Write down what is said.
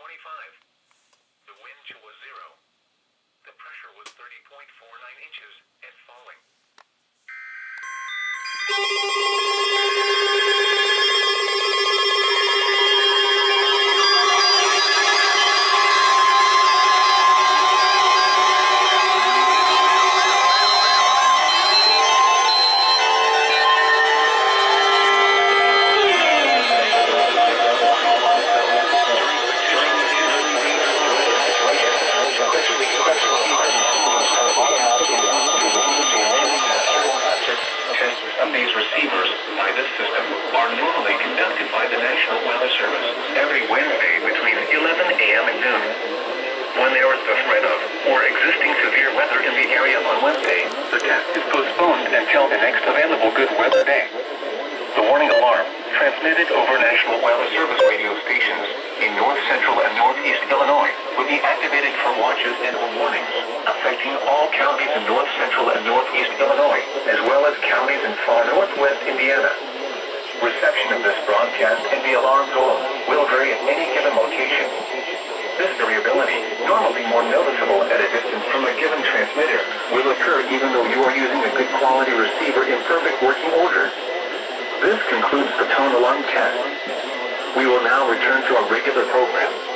The wind chill was 0. The pressure was 30.49 inches and falling. Of these receivers by this system are normally conducted by the National Weather Service every Wednesday between 11 a.m. and noon. When there is the threat of or existing severe weather in the area on Wednesday, the test is postponed until the next available good weather day. The warning alarm, transmitted over National Weather Service radio stations in north central and northeast Illinois, will be activated for watches and warnings, affecting all counties in north central and northeast Illinois, as well as counties in far northwest Indiana. Reception of this broadcast and the alarm tone will vary at any given location. This variability, normally more noticeable at a distance from a given transmitter, will occur even though you are using a good quality receiver in perfect working order. This concludes the tone alarm test. We will now return to our regular program.